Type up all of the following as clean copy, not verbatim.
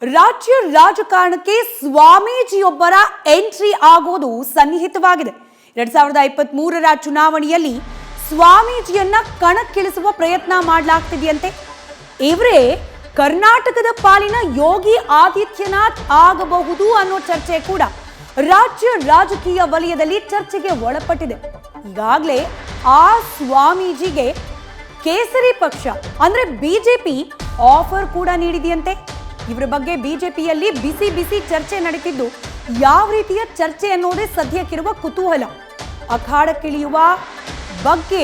ರಾಜ್ಯ ರಾಜಕಾರಣಕ್ಕೆ ಸ್ವಾಮೀಜಿಯೊಬ್ಬರ ಎಂಟ್ರಿ ಆಗೋದು ಸನ್ನಿಹಿತವಾಗಿದೆ. 2023ರ ಚುನಾವಣೆಯಲ್ಲಿ ಸ್ವಾಮೀಜಿಯನ್ನ ಕಣಕ್ಕಿಳಿಸುವ ಪ್ರಯತ್ನ ಮಾಡಲಾಗ್ತಿದೆಯಂತೆ. ಇವರೇ ಕರ್ನಾಟಕದ ಪಾಲಿನ ಯೋಗಿ ಆದಿತ್ಯನಾಥ್ ಆಗಬಹುದು ಅನ್ನೋ ಚರ್ಚೆ ಕೂಡ ರಾಜ್ಯ ರಾಜಕೀಯ ವಲಯದಲ್ಲಿ ಚರ್ಚೆಗೆ ಒಳಪಟ್ಟಿದೆ. ಈಗಾಗಲೇ ಆ ಸ್ವಾಮೀಜಿಗೆ ಕೇಸರಿ ಪಕ್ಷ ಅಂದ್ರೆ ಬಿಜೆಪಿ ಆಫರ್ ಕೂಡ ನೀಡಿದೆಯಂತೆ. ಇವರ ಬಗ್ಗೆ ಬಿಜೆಪಿಯಲ್ಲಿ ಬಿಸಿ ಬಿಸಿ ಚರ್ಚೆ ನಡೀತಿದ್ದು, ಯಾವ ರೀತಿಯ ಚರ್ಚೆ ಅನ್ನೋದೇ ಸದ್ಯಕ್ಕಿರುವ ಕುತೂಹಲ. ಅಖಾಡಕ್ಕಿಳಿಯುವ ಬಗ್ಗೆ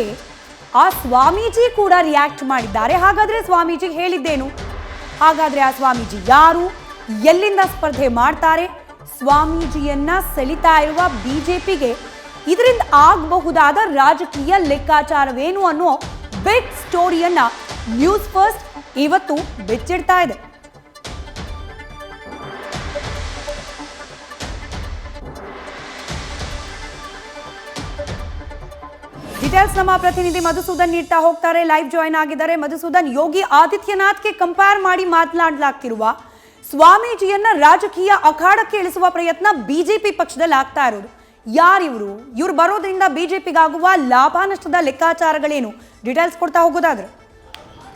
ಆ ಸ್ವಾಮೀಜಿ ಕೂಡ ರಿಯಾಕ್ಟ್ ಮಾಡಿದ್ದಾರೆ. ಹಾಗಾದ್ರೆ ಸ್ವಾಮೀಜಿ ಹೇಳಿದ್ದೇನು? ಹಾಗಾದ್ರೆ ಆ ಸ್ವಾಮೀಜಿ ಯಾರು, ಎಲ್ಲಿಂದ ಸ್ಪರ್ಧೆ ಮಾಡ್ತಾರೆ, ಸ್ವಾಮೀಜಿಯನ್ನ ಸೆಳಿತಾ ಇರುವ ಬಿಜೆಪಿಗೆ ಇದರಿಂದ ಆಗಬಹುದಾದ ರಾಜಕೀಯ ಲೆಕ್ಕಾಚಾರವೇನು ಅನ್ನೋ ಬಿಗ್ ಸ್ಟೋರಿಯನ್ನ ನ್ಯೂಸ್ ಫಸ್ಟ್ ಇವತ್ತು ಬಿಚ್ಚಿಡ್ತಾ ಇದೆ. ಡೀಟೇಲ್ಸ್ ನಮ್ಮ ಪ್ರತಿನಿಧಿ ಮಧುಸೂದನ್ ನೀಡ್ತಾ ಹೋಗ್ತಾರೆ. ಲೈವ್ ಜಾಯಿನ್ ಆಗಿದ್ದಾರೆ. ಮಧುಸೂದನ್, ಯೋಗಿ ಆದಿತ್ಯನಾಥ್ಗೆ ಕಂಪೇರ್ ಮಾಡಿ ಮಾತನಾಡಲಾಗ್ತಿರುವ ಸ್ವಾಮೀಜಿಯನ್ನ ರಾಜಕೀಯ ಅಖಾಡಕ್ಕೆ ಇಳಿಸುವ ಪ್ರಯತ್ನ ಬಿಜೆಪಿ ಪಕ್ಷದಲ್ಲಿ ಆಗ್ತಾ ಇರೋದು. ಯಾರಿವರು? ಇವ್ರು ಬರೋದ್ರಿಂದ ಬಿಜೆಪಿಗಾಗುವ ಲಾಭ ನಷ್ಟದ ಲೆಕ್ಕಾಚಾರಗಳೇನು? ಡೀಟೇಲ್ಸ್ ಕೊಡ್ತಾ ಹೋಗೋದಾದ್ರೆ.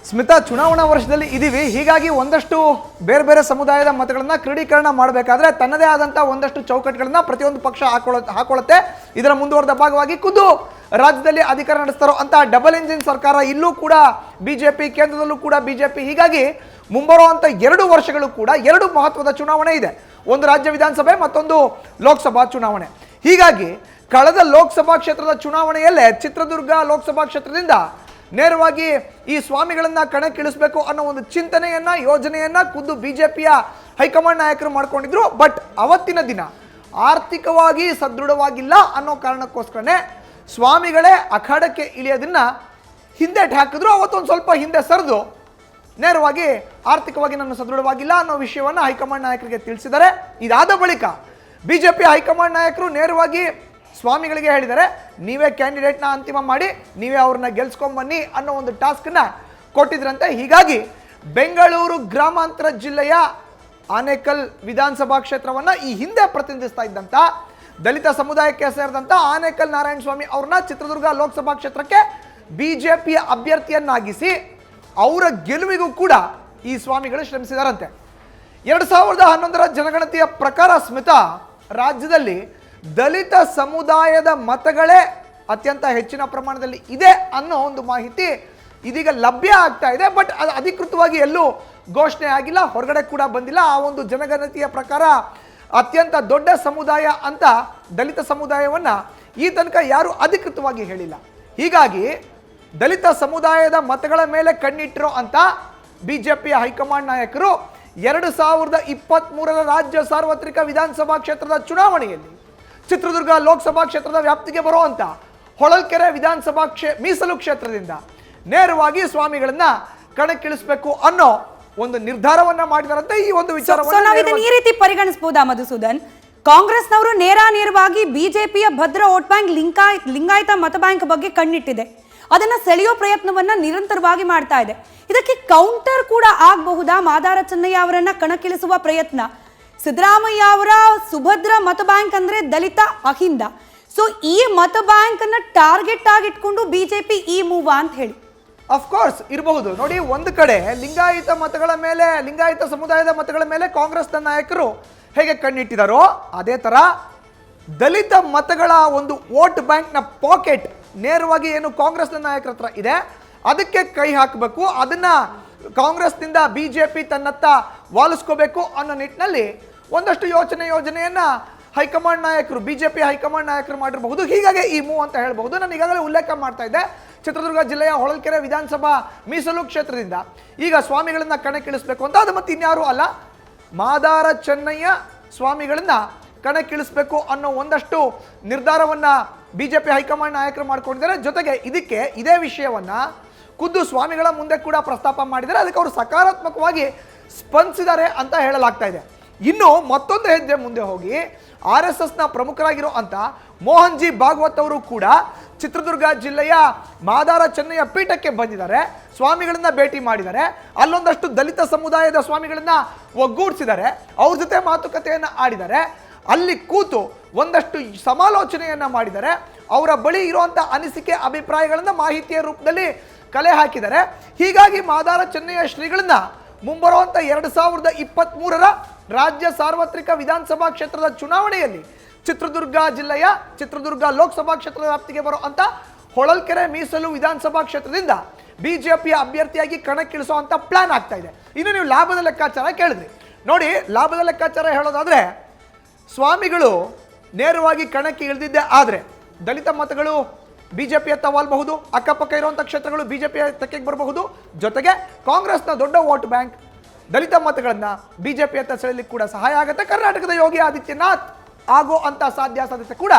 ಸ್ಮಿತಾ, ಚುನಾವಣಾ ವರ್ಷದಲ್ಲಿ ಇದೀವಿ, ಹೀಗಾಗಿ ಒಂದಷ್ಟು ಬೇರೆ ಬೇರೆ ಸಮುದಾಯದ ಮತಗಳನ್ನ ಕ್ರೋಢೀಕರಣ ಮಾಡಬೇಕಾದ್ರೆ ತನ್ನದೇ ಆದಂತಹ ಒಂದಷ್ಟು ಚೌಕಟ್ಟುಗಳನ್ನ ಪ್ರತಿಯೊಂದು ಪಕ್ಷ ಹಾಕೊಳ್ಳುತ್ತೆ. ಇದರ ಮುಂದುವರೆದ ಭಾಗವಾಗಿ ಖುದ್ದು ರಾಜ್ಯದಲ್ಲಿ ಅಧಿಕಾರ ನಡೆಸ್ತಾರೋ ಅಂತ ಡಬಲ್ ಇಂಜಿನ್ ಸರ್ಕಾರ ಇಲ್ಲೂ ಕೂಡ ಬಿಜೆಪಿ, ಕೇಂದ್ರದಲ್ಲೂ ಕೂಡ ಬಿಜೆಪಿ. ಹೀಗಾಗಿ ಮುಂಬರುವಂತ 2 ವರ್ಷಗಳು ಕೂಡ 2 ಮಹತ್ವದ ಚುನಾವಣೆ ಇದೆ. ಒಂದು ರಾಜ್ಯ ವಿಧಾನಸಭೆ, ಮತ್ತೊಂದು ಲೋಕಸಭಾ ಚುನಾವಣೆ. ಹೀಗಾಗಿ ಕಳೆದ ಲೋಕಸಭಾ ಕ್ಷೇತ್ರದ ಚುನಾವಣೆಯಲ್ಲೇ ಚಿತ್ರದುರ್ಗ ಲೋಕಸಭಾ ಕ್ಷೇತ್ರದಿಂದ ನೇರವಾಗಿ ಈ ಸ್ವಾಮಿಗಳನ್ನ ಕಣಕ್ಕಿಳಿಸಬೇಕು ಅನ್ನೋ ಒಂದು ಚಿಂತನೆಯನ್ನ, ಯೋಜನೆಯನ್ನ ಖುದ್ದು ಬಿಜೆಪಿಯ ಹೈಕಮಾಂಡ್ ನಾಯಕರು ಮಾಡ್ಕೊಂಡಿದ್ರು. ಬಟ್ ಅವತ್ತಿನ ದಿನ ಆರ್ಥಿಕವಾಗಿ ಸದೃಢವಾಗಿಲ್ಲ ಅನ್ನೋ ಕಾರಣಕ್ಕೋಸ್ಕರನೇ ಸ್ವಾಮಿಗಳೇ ಅಖಾಡಕ್ಕೆ ಇಳಿಯೋದನ್ನ ಹಿಂದೆಟ್ ಹಾಕಿದ್ರು. ಅವತ್ತೊಂದು ಸ್ವಲ್ಪ ಹಿಂದೆ ಸರಿದು ನೇರವಾಗಿ ಆರ್ಥಿಕವಾಗಿ ನಾನು ಸದೃಢವಾಗಿಲ್ಲ ಅನ್ನೋ ವಿಷಯವನ್ನು ಹೈಕಮಾಂಡ್ ನಾಯಕರಿಗೆ ತಿಳಿಸಿದ್ದಾರೆ. ಇದಾದ ಬಳಿಕ ಬಿಜೆಪಿ ಹೈಕಮಾಂಡ್ ನಾಯಕರು ನೇರವಾಗಿ ಸ್ವಾಮಿಗಳಿಗೆ ಹೇಳಿದ್ದಾರೆ, ನೀವೇ ಕ್ಯಾಂಡಿಡೇಟ್ನ ಅಂತಿಮ ಮಾಡಿ, ನೀವೇ ಅವ್ರನ್ನ ಗೆಲ್ಸ್ಕೊಂಬನ್ನಿ ಅನ್ನೋ ಒಂದು ಟಾಸ್ಕ್ನ ಕೊಟ್ಟಿದ್ರಂತೆ. ಹೀಗಾಗಿ ಬೆಂಗಳೂರು ಗ್ರಾಮಾಂತರ ಜಿಲ್ಲೆಯ ಆನೇಕಲ್ ವಿಧಾನಸಭಾ ಕ್ಷೇತ್ರವನ್ನ ಈ ಹಿಂದೆ ಪ್ರತಿನಿಧಿಸ್ತಾ ಇದ್ದಂತ ದಲಿತ ಸಮುದಾಯಕ್ಕೆ ಸೇರಿದಂತ ಆನೇಕಲ್ ನಾರಾಯಣ ಸ್ವಾಮಿ ಅವ್ರನ್ನ ಚಿತ್ರದುರ್ಗ ಲೋಕಸಭಾ ಕ್ಷೇತ್ರಕ್ಕೆ ಬಿಜೆಪಿಯ ಅಭ್ಯರ್ಥಿಯನ್ನಾಗಿಸಿ ಅವರ ಗೆಲುವಿಗೂ ಕೂಡ ಈ ಸ್ವಾಮಿಗಳು ಶ್ರಮಿಸಿದಾರಂತೆ. 2011ರ ಜನಗಣತಿಯ ಪ್ರಕಾರ ಸ್ಮಿತಾ, ರಾಜ್ಯದಲ್ಲಿ ದಲಿತ ಸಮುದಾಯದ ಮತಗಳೇ ಅತ್ಯಂತ ಹೆಚ್ಚಿನ ಪ್ರಮಾಣದಲ್ಲಿ ಇದೆ ಅನ್ನೋ ಒಂದು ಮಾಹಿತಿ ಇದೀಗ ಲಭ್ಯ ಆಗ್ತಾ ಇದೆ. ಬಟ್ ಅದು ಅಧಿಕೃತವಾಗಿ ಎಲ್ಲೂ ಘೋಷಣೆ ಆಗಿಲ್ಲ, ಹೊರಗಡೆ ಕೂಡ ಬಂದಿಲ್ಲ. ಆ ಒಂದು ಜನಗಣತಿಯ ಪ್ರಕಾರ ಅತ್ಯಂತ ದೊಡ್ಡ ಸಮುದಾಯ ಅಂತ ದಲಿತ ಸಮುದಾಯವನ್ನ ಈ ತನಕ ಯಾರು ಅಧಿಕೃತವಾಗಿ ಹೇಳಿಲ್ಲ. ಹೀಗಾಗಿ ದಲಿತ ಸಮುದಾಯದ ಮತಗಳ ಮೇಲೆ ಕಣ್ಣಿಟ್ಟಿರೋ ಅಂತ ಬಿಜೆಪಿಯ ಹೈಕಮಾಂಡ್ ನಾಯಕರು 2023ರ ರಾಜ್ಯ ಸಾರ್ವತ್ರಿಕ ವಿಧಾನಸಭಾ ಕ್ಷೇತ್ರದ ಚುನಾವಣೆಯಲ್ಲಿ ಚಿತ್ರದುರ್ಗ ಲೋಕಸಭಾ ಕ್ಷೇತ್ರದ ವ್ಯಾಪ್ತಿಗೆ ಬರುವಂತ ಹೊಳಲ್ಕೆರೆ ವಿಧಾನಸಭಾ ಮೀಸಲು ಕ್ಷೇತ್ರದಿಂದ ನೇರವಾಗಿ ಸ್ವಾಮಿಗಳನ್ನ ಕಣಕ್ಕಿಳಿಸಬೇಕು ಅನ್ನೋ ಒಂದು ನಿರ್ಧಾರವನ್ನ ಮಾಡಿದಾರಂತೆ. ಈ ಒಂದು ವಿಚಾರವನ್ನು ಈ ರೀತಿ ಪರಿಗಣಿಸಬಹುದಾ ಮಧುಸೂದನ್? ಕಾಂಗ್ರೆಸ್ನವರು ನೇರವಾಗಿ ಬಿಜೆಪಿಯ ಭದ್ರ ವೋಟ್ ಬ್ಯಾಂಕ್ ಲಿಂಗಾಯತ ಮತ ಬ್ಯಾಂಕ್ ಬಗ್ಗೆ ಕಣ್ಣಿಟ್ಟಿದೆ. ಅದನ್ನ ಸೆಳೆಯೋ ಪ್ರಯತ್ನವನ್ನ ನಿರಂತರವಾಗಿ ಮಾಡ್ತಾ ಇದೆ. ಇದಕ್ಕೆ ಕೌಂಟರ್ ಕೂಡ ಆಗಬಹುದಾ? ಮಾದಾರ ಚೆನ್ನಯ್ಯ ಅವರನ್ನ ಕಣಕ್ಕಿಳಿಸುವ ಪ್ರಯತ್ನ, ಸಿದ್ದರಾಮಯ್ಯ ಅವರ ಸುಭದ್ರ ಮತ ಬ್ಯಾಂಕ್ ಅಂದ್ರೆ ದಲಿತ ಅಹಿಂದ. ಸೊ ಈ ಮತ ಬ್ಯಾಂಕ್ ಅನ್ನ ಟಾರ್ಗೆಟ್ ಆಗಿಟ್ಕೊಂಡು ಬಿಜೆಪಿ ಈ ಮೂವ್ ಅಂತ ಹೇಳಿ ಅಫ್ಕೋರ್ಸ್ ಇರಬಹುದು. ನೋಡಿ, ಒಂದು ಕಡೆ ಲಿಂಗಾಯತ ಮತಗಳ ಮೇಲೆ, ಲಿಂಗಾಯತ ಸಮುದಾಯದ ಮತಗಳ ಮೇಲೆ ಕಾಂಗ್ರೆಸ್ನ ನಾಯಕರು ಹೇಗೆ ಕಣ್ಣಿಟ್ಟಿದಾರೋ, ಅದೇ ತರ ದಲಿತ ಮತಗಳ ಒಂದು ವೋಟ್ ಬ್ಯಾಂಕ್ನ ಪಾಕೆಟ್ ನೇರವಾಗಿ ಏನು ಕಾಂಗ್ರೆಸ್ನ ನಾಯಕರ ಹತ್ರ ಇದೆ ಅದಕ್ಕೆ ಕೈ ಹಾಕಬೇಕು, ಅದನ್ನ ಕಾಂಗ್ರೆಸ್ನಿಂದ ಬಿಜೆಪಿ ತನ್ನತ್ತ ವಾಲಿಸ್ಕೋಬೇಕು ಅನ್ನೋ ನಿಟ್ಟಿನಲ್ಲಿ ಒಂದಷ್ಟು ಯೋಜನೆಯನ್ನ ಹೈಕಮಾಂಡ್ ನಾಯಕರು, ಬಿಜೆಪಿ ಹೈಕಮಾಂಡ್ ನಾಯಕರು ಮಾಡಿರಬಹುದು. ಹೀಗಾಗಿ ಈ ಮೂವ್ ಅಂತ ಹೇಳಬಹುದು. ನಾನು ಈಗಾಗಲೇ ಉಲ್ಲೇಖ ಮಾಡ್ತಾ ಇದ್ದೆ, ಚಿತ್ರದುರ್ಗ ಜಿಲ್ಲೆಯ ಹೊಳಲ್ಕೆರೆ ವಿಧಾನಸಭಾ ಮೀಸಲು ಕ್ಷೇತ್ರದಿಂದ ಈಗ ಸ್ವಾಮಿಗಳನ್ನ ಕಣಕ್ಕಿಳಿಸಬೇಕು ಅಂತ. ಅದು ಮತ್ತೆ ಇನ್ಯಾರು ಅಲ್ಲ, ಮಾದಾರ ಚೆನ್ನಯ್ಯ ಸ್ವಾಮಿಗಳನ್ನ ಕಣಕ್ಕಿಳಿಸಬೇಕು ಅನ್ನೋ ಒಂದಷ್ಟು ನಿರ್ಧಾರವನ್ನ ಬಿಜೆಪಿ ಹೈಕಮಾಂಡ್ ನಾಯಕರು ಮಾಡ್ಕೊಂಡಿದ್ದಾರೆ. ಜೊತೆಗೆ ಇದೇ ವಿಷಯವನ್ನ ಖುದ್ದು ಸ್ವಾಮಿಗಳ ಮುಂದೆ ಕೂಡ ಪ್ರಸ್ತಾಪ ಮಾಡಿದ್ದಾರೆ. ಅದಕ್ಕೆ ಅವರು ಸಕಾರಾತ್ಮಕವಾಗಿ ಸ್ಪಂದಿಸಿದ್ದಾರೆ ಅಂತ ಹೇಳಲಾಗ್ತಾ ಇದೆ. ಇನ್ನು ಮತ್ತೊಂದು ಹೆಜ್ಜೆ ಮುಂದೆ ಹೋಗಿ RSSನ ಪ್ರಮುಖರಾಗಿರೋ ಅಂತ ಮೋಹನ್ ಜಿ ಭಾಗವತ್ ಅವರು ಕೂಡ ಚಿತ್ರದುರ್ಗ ಜಿಲ್ಲೆಯ ಮಾದಾರ ಚೆನ್ನಯ್ಯ ಪೀಠಕ್ಕೆ ಬಂದಿದ್ದಾರೆ, ಸ್ವಾಮಿಗಳನ್ನ ಭೇಟಿ ಮಾಡಿದ್ದಾರೆ, ಅಲ್ಲೊಂದಷ್ಟು ದಲಿತ ಸಮುದಾಯದ ಸ್ವಾಮಿಗಳನ್ನ ಒಗ್ಗೂಡಿಸಿದ್ದಾರೆ, ಅವ್ರ ಜೊತೆ ಮಾತುಕತೆಯನ್ನ ಆಡಿದ್ದಾರೆ, ಅಲ್ಲಿ ಕೂತು ಒಂದಷ್ಟು ಸಮಾಲೋಚನೆಯನ್ನ ಮಾಡಿದ್ದಾರೆ, ಅವರ ಬಳಿ ಇರುವಂತ ಅನಿಸಿಕೆ ಅಭಿಪ್ರಾಯಗಳನ್ನ ಮಾಹಿತಿಯ ರೂಪದಲ್ಲಿ ಕಲೆ ಹಾಕಿದ್ದಾರೆ. ಹೀಗಾಗಿ ಮಾದಾರ ಚೆನ್ನಯ್ಯ ಶ್ರೀಗಳನ್ನ ಮುಂಬರುವಂತ 2023ರ ರಾಜ್ಯ ಸಾರ್ವತ್ರಿಕ ವಿಧಾನಸಭಾ ಕ್ಷೇತ್ರದ ಚುನಾವಣೆಯಲ್ಲಿ ಚಿತ್ರದುರ್ಗ ಜಿಲ್ಲೆಯ ಚಿತ್ರದುರ್ಗ ಲೋಕಸಭಾ ಕ್ಷೇತ್ರದ ವ್ಯಾಪ್ತಿಗೆ ಬರುವಂತ ಹೊಳಲ್ಕೆರೆ ಮೀಸಲು ವಿಧಾನಸಭಾ ಕ್ಷೇತ್ರದಿಂದ ಬಿಜೆಪಿಯ ಅಭ್ಯರ್ಥಿಯಾಗಿ ಕಣಕ್ಕಿಳಿಸುವಂತ ಪ್ಲಾನ್ ಆಗ್ತಾ ಇದೆ. ಇನ್ನು ನೀವು ಲಾಭದ ಲೆಕ್ಕಾಚಾರ ಕೇಳಿದ್ರಿ. ನೋಡಿ, ಲಾಭದ ಲೆಕ್ಕಾಚಾರ ಹೇಳೋದಾದ್ರೆ ಸ್ವಾಮಿಗಳು ನೇರವಾಗಿ ಕಣಕ್ಕೆ ಇಳಿದಿದ್ದೆ ಆದರೆ ದಲಿತ ಮತಗಳು ಬಿಜೆಪಿಯತ್ತ ವಾಲ್ಬಹುದು, ಅಕ್ಕಪಕ್ಕ ಇರುವಂಥ ಕ್ಷೇತ್ರಗಳು ಬಿಜೆಪಿಯ ತೆಕ್ಕೆಗೆ ಬರಬಹುದು, ಜೊತೆಗೆ ಕಾಂಗ್ರೆಸ್ನ ದೊಡ್ಡ ವೋಟ್ ಬ್ಯಾಂಕ್ ದಲಿತ ಮತಗಳನ್ನ ಬಿಜೆಪಿಯತ್ತ ಸೆಳೆಯಲಿಕ್ಕೆ ಕೂಡ ಸಹಾಯ ಆಗುತ್ತೆ. ಕರ್ನಾಟಕದ ಯೋಗಿ ಆದಿತ್ಯನಾಥ್ ಆಗೋ ಅಂತ ಸಾಧ್ಯತೆ ಕೂಡ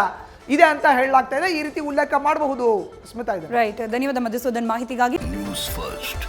ಇದೆ ಅಂತ ಹೇಳಲಾಗ್ತಾ ಇದೆ. ಈ ರೀತಿ ಉಲ್ಲೇಖ ಮಾಡಬಹುದು ಸ್ಮಿತಾ. ಇದೆ ರೈಟ್. ಧನ್ಯವಾದ ಮಧುಸೂದನ್ ಮಾಹಿತಿಗಾಗಿ. News first